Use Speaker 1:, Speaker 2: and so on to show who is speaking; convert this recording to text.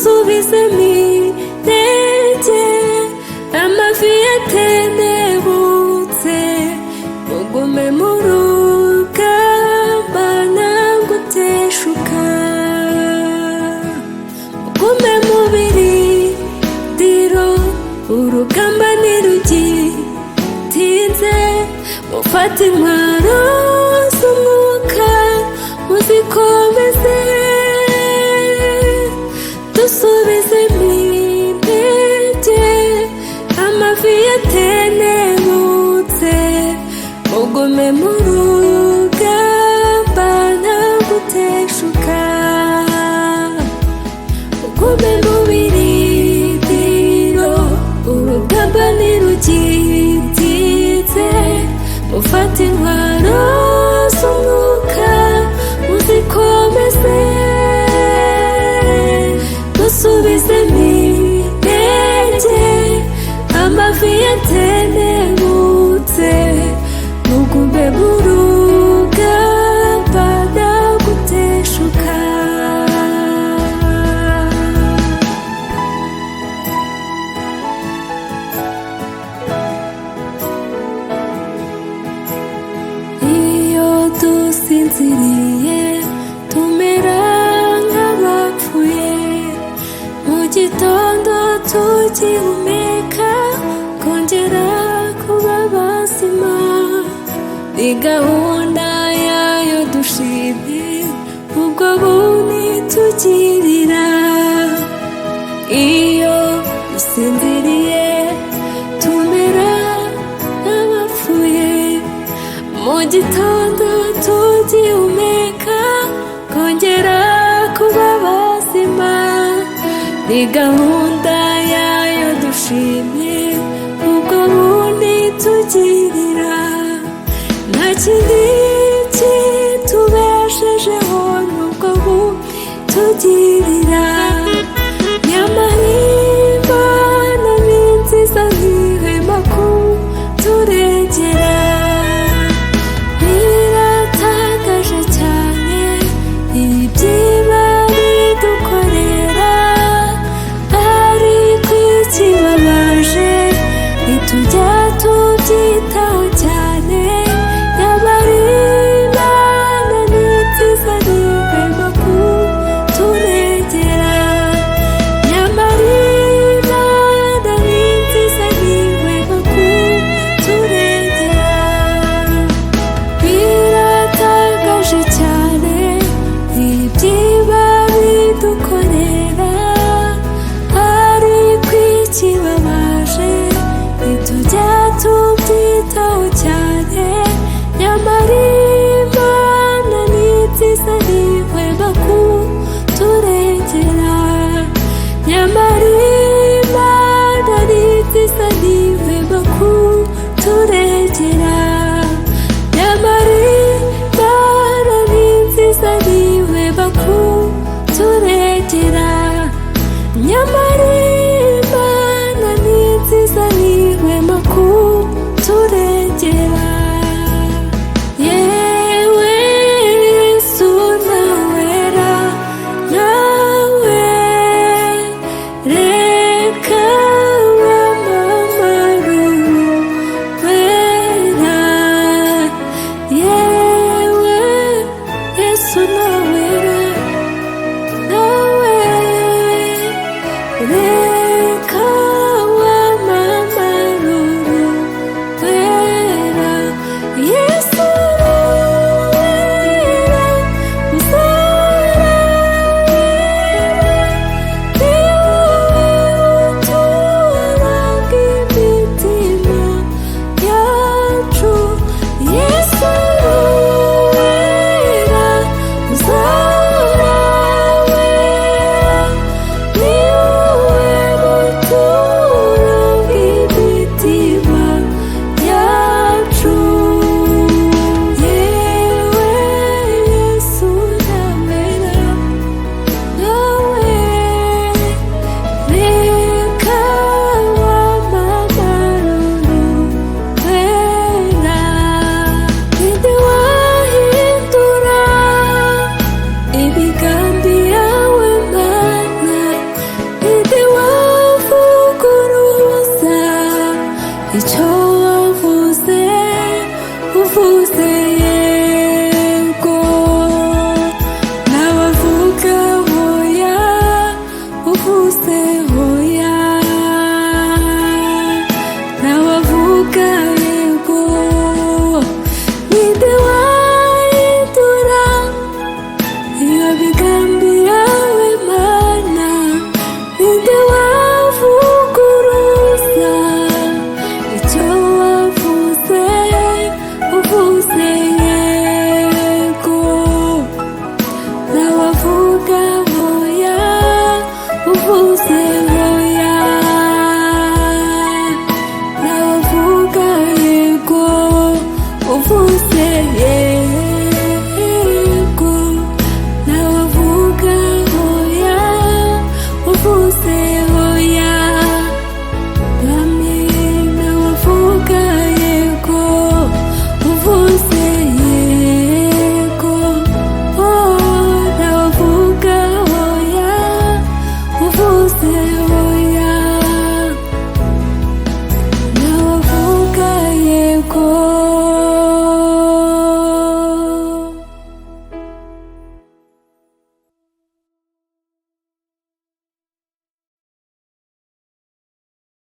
Speaker 1: dusubizemo intege, amavi yatendebutse, ugume mu rugamba ntaguteshuka, ugume mu birindiro, urugamba ntirugitinze, mufate intwaro z'umwuka muzikomeze, dusubizemo intege, amavi yatendebutse, ugume mu rugamba ntaguteshuka, ugume mu birindiro, urugamba ntirugitinze, mufate intwaro z'umwuka muzikomeze, dusubizemo intege, amavi yatendebutse, ugume mu rugamba ntaguteshuka. Iyo dusinziriye tumera nk'abapfuye, mu gitondo tugihumeka kongera kuba bazima, ni gahunda yayo dushimye ubwo buntu tugirira. Iyo dusinziriye tumera nk'abapfuye, mu gitondo tugihumeka kongera kuba bazima, ni gahunda yayo dushimye ubwo buntu tugirira. Nta kindi kitubeshejeho n'ubwo butugirira, nyamara Imana ni nziza ntihwema kuturengera, biratangaje cyane ibyiba bidukorera, ariko ikibabaje ntitujya tubyitaho cyane, nyamara Imana ni nziza ntihwema kuturengera. amagambo